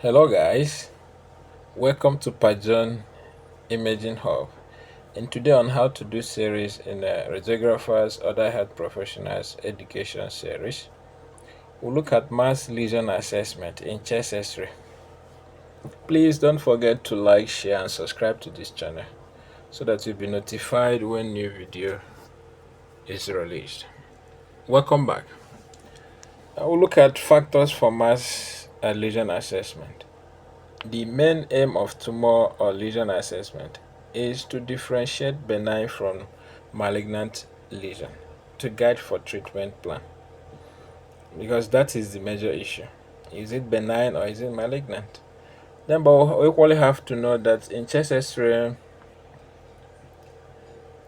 Hello guys, welcome to Pajon Imaging Hub. And today on how to do series in radiographers, other health professionals education series, we'll look at mass lesion assessment in chest X-ray. Please don't forget to like, share and subscribe to this channel so that you'll be notified when new video is released. Welcome back. We'll look at factors for mass lesion assessment. The main aim of tumor or lesion assessment is to differentiate benign from malignant lesion to guide for treatment plan, because that is the major issue. Is it benign or is it malignant? Then, but we equally have to know that in chest X-ray,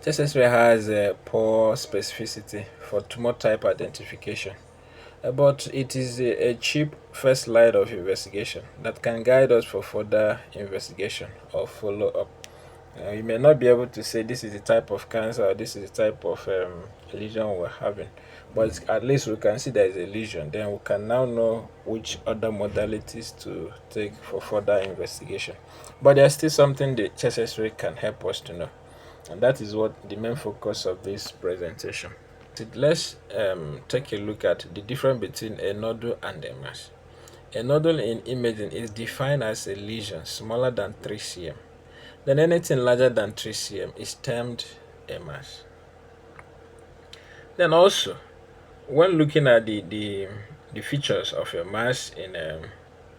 chest X-ray has a poor specificity for tumor type identification. But it is a cheap first line of investigation that can guide us for further investigation or follow up. You may not be able to say this is the type of cancer or this is the type of lesion we're having, but at least we can see there is a lesion. Then we can now know which other modalities to take for further investigation. But there's still something the chest X-ray can help us to know, and that is what the main focus of this presentation. Let's take a look at the difference between a nodule and a mass. A nodule in imaging is defined as a lesion smaller than 3 cm. Then anything larger than 3 cm is termed a mass. Then also, when looking at the features of a mass in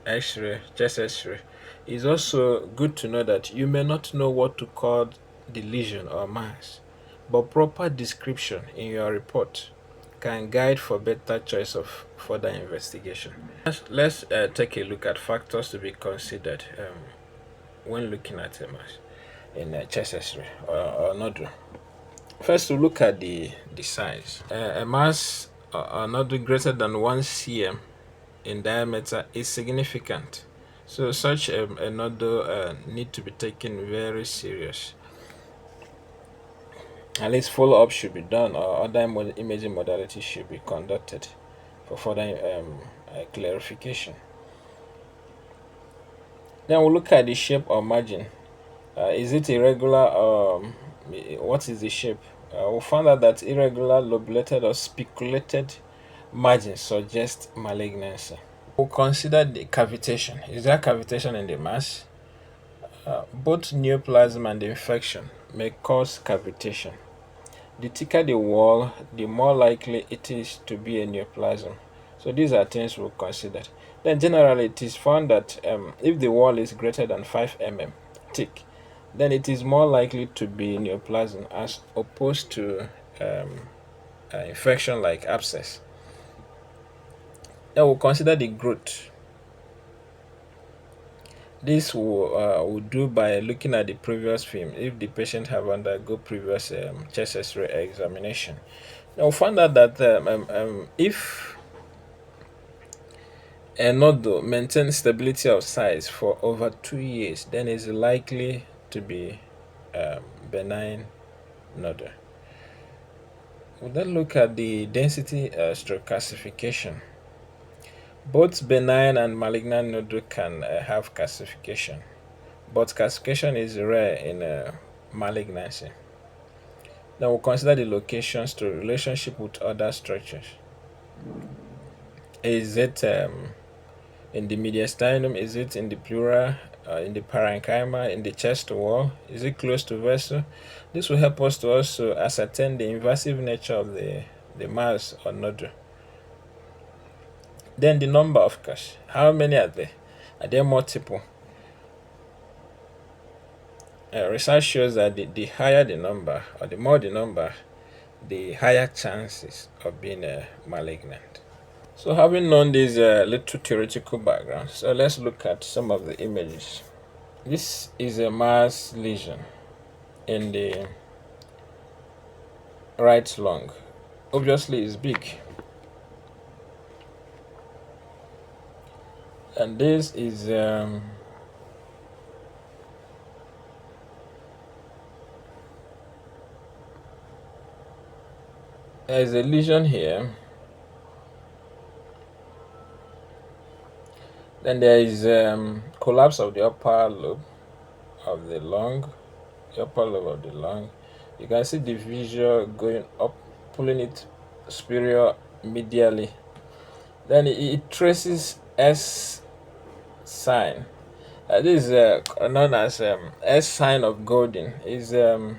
X-ray, chest X-ray, it's also good to know that you may not know what to call the lesion or mass, but proper description in your report can guide for better choice of further investigation. Let's take a look at factors to be considered when looking at a mass in chest X-ray or nodule. First, we look at the size. A mass or nodule greater than 1 cm in diameter is significant. So such a nodule need to be taken very serious. At least follow-up should be done or other imaging modalities should be conducted for further clarification. Then we'll look at the shape or margin. Is it irregular? What is the shape? We found out that irregular, lobulated or spiculated margins suggest malignancy. We'll consider the cavitation. Is there cavitation in the mass? Both neoplasm and infection may cause cavitation. The thicker the wall, the more likely it is to be a neoplasm. So these are things we'll consider. Then generally it is found that if the wall is greater than 5 mm thick, then it is more likely to be neoplasm as opposed to infection like abscess. Then we'll consider the growth. This will do by looking at the previous film if the patient have undergo previous chest X-ray examination. Now we found out that if a nodule maintains stability of size for over 2 years, then it's likely to be benign nodule. We'll then look at the density stroke calcification. Both benign and malignant nodule can have calcification, but calcification is rare in malignancy. Now we'll consider the locations to relationship with other structures. Is it in the mediastinum? Is it in the pleura, in the parenchyma, in the chest wall? Is it close to vessel? This will help us to also ascertain the invasive nature of the mass or nodule. Then the number of cache. How many are there? Are there multiple? Research shows that the higher the number or the more the number, the higher chances of being malignant. So having known this little theoretical background, so let's look at some of the images. This is a mass lesion in the right lung. Obviously it's big. And this is there's a lesion here. Then there is collapse of the upper lobe of the lung, the upper lobe of the lung. You can see the visual going up, pulling it superior medially. Then it traces S sign. This is known as S sign of Golden. Is a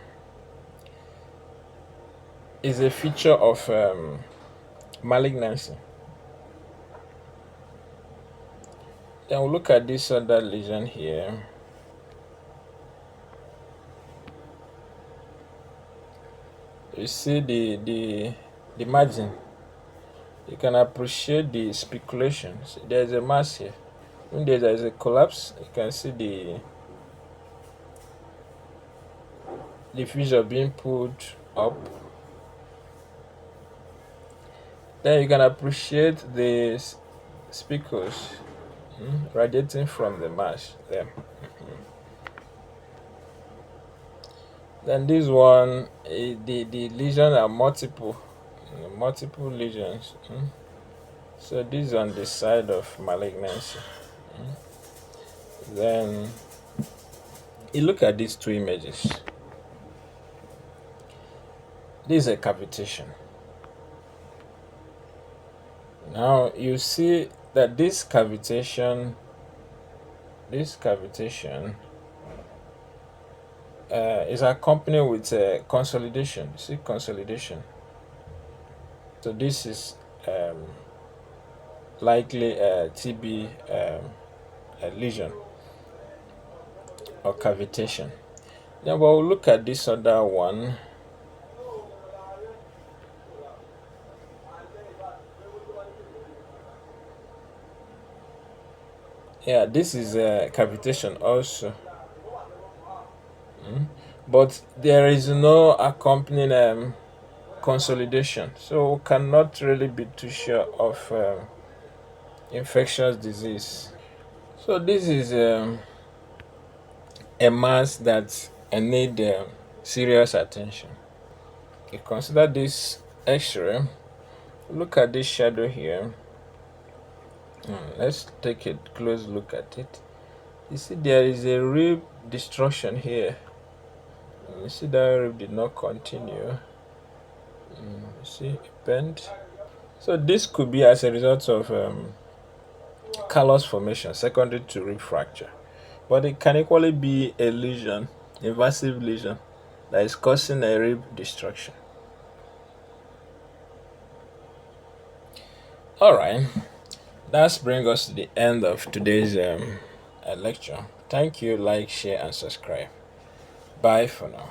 feature of malignancy. Then we'll look at this other lesion here. You see the margin. You can appreciate the speculations. There's a mass here. When there is a collapse, you can see the fissure being pulled up. Then you can appreciate the speckles radiating from the mass there. Then this one, the lesions are multiple lesions. So this is on the side of malignancy. Then you look at these two images. This is a cavitation. Now you see that this cavitation is accompanied with consolidation. See consolidation. So this is likely a TB a lesion or cavitation. Now we'll look at this other one. Yeah, this is a cavitation also. But there is no accompanying consolidation, so we cannot really be too sure of infectious disease. So this is a mass that need serious attention. You consider this X-ray. Look at this shadow here. Let's take a close look at it. You see there is a rib destruction here. You see that rib did not continue. You see it bent. So this could be as a result of callus formation secondary to rib fracture, but it can equally be a lesion, invasive lesion, that is causing a rib destruction. All right, that's bring us to the end of today's lecture. Thank you. Like, share, and subscribe. Bye for now.